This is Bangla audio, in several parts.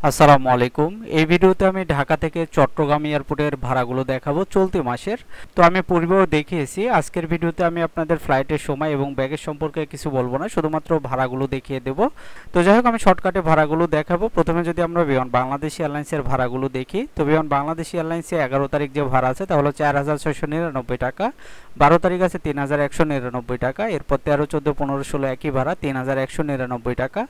আসসালামু আলাইকুম। এই ভিডিওতে আমি ঢাকা থেকে চট্টগ্রাম এয়ারপোর্টের ভাড়াগুলো দেখাবো চলতি মাসের। তো আমি পূর্বেও দেখিয়েছি। আজকের ভিডিওতে আমি আপনাদের ফ্লাইটের সময় এবং ব্যাগের সম্পর্কে কিছু বলবো না, শুধুমাত্র ভাড়াগুলো দেখিয়ে দেব। তো যাই হোক, আমি শর্টকাটে ভাড়াগুলো দেখাবো। প্রথমে যদি আমরা বিমান বাংলাদেশ এয়ারলাইন্সের ভাড়াগুলো দেখি, তো বিমান বাংলাদেশ এয়ারলাইন্সে 11 তারিখ যে ভাড়া আছে তা হলো 4,699 টাকা। 12 তারিখ আছে 3,199 টাকা। এরপর 13, 14, 15, 16 একই ভাড়া 3,199 টাকা।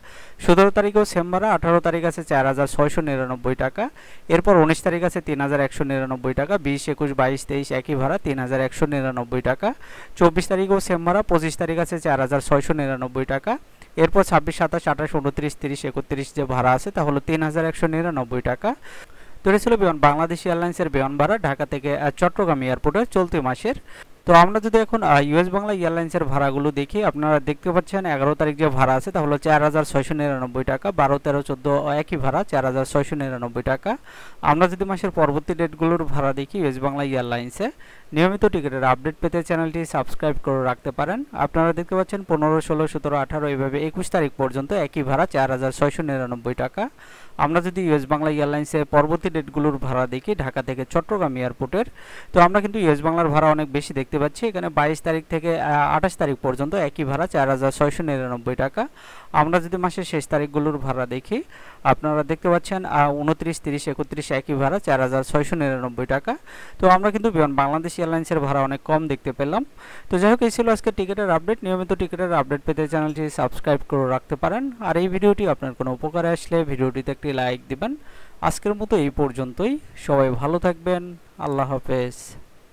17 তারিখেও সেম ভাড়া। 18 তারিখ আছে 4,699 টাকা। এরপর 19 তারিখ আছে 3,199 টাকা। 20, 21, 22, 23 একই ভাড়া 3,199 টাকা। 24 তারিখেও সেম ভাড়া। 25 তারিখ আছে 4,699 টাকা। এরপর 26, 27, 28, 29, 30, 31 যে ভাড়া আছে তা হলো 3,199 টাকা। তো এটা ছিল বিমান বাংলাদেশ এয়ারলাইন্সের বিমান ভাড়া ঢাকা থেকে চট্টগ্রাম এয়ারপোর্টে চলতি মাসের। তো আমরা যদি এখন ইউএস বাংলা এয়ারলাইন্সের ভাড়াগুলো দেখি, আপনারা দেখতে পাচ্ছেন 11 তারিখ যে ভাড়া আছে তা হলো 4,699 টাকা। 12, 13, 14 একই ভাড়া 4,699 টাকা। আমরা যদি মাসের পরবর্তী ডেটগুলোর ভাড়া দেখি ইউএস বাংলা এয়ারলাইন্সে, নিয়মিত টিকিটের আপডেট পেতে চ্যানেলটি সাবস্ক্রাইব করে রাখতে পারেন। আপনারা দেখতে পাচ্ছেন 15, 16, 17, 18 এইভাবে 21 তারিখ পর্যন্ত একই ভাড়া 4,699 টাকা। আমরা যদি ইউএস বাংলা এয়ারলাইন্সে পরবর্তী ডেটগুলোর ভাড়া দেখি ঢাকা থেকে চট্টগ্রাম এয়ারপোর্টের, তো আমরা কিন্তু ইউএস বাংলার ভাড়া অনেক বেশি দেখতে পাচ্ছি। এখানে 22 তারিখ থেকে 28 তারিখ পর্যন্ত একই ভাড়া 4,699 টাকা। আমরা যদি মাসের শেষ তারিখগুলোর ভাড়া দেখি, আপনারা দেখতে পাচ্ছেন 29, 30, 31 একই ভাড়া 4,699 টাকা। তো আমরা কিন্তু বিমান বাংলাদেশ এয়ারলাইন্সের ভাড়া অনেক কম দেখতে পেলাম। তো যাই হোক, এই ছিল আজকে টিকিটের আপডেট। নিয়মিত টিকিটের আপডেট পেতে চ্যানেলটি সাবস্ক্রাইব করে রাখতে পারেন। আর এই ভিডিওটি আপনার কোনো উপকারে আসলে ভিডিওটিতে একটি লাইক দিবেন। আজকের মতো এই পর্যন্তই। সবাই ভালো থাকবেন। আল্লাহ হাফেজ।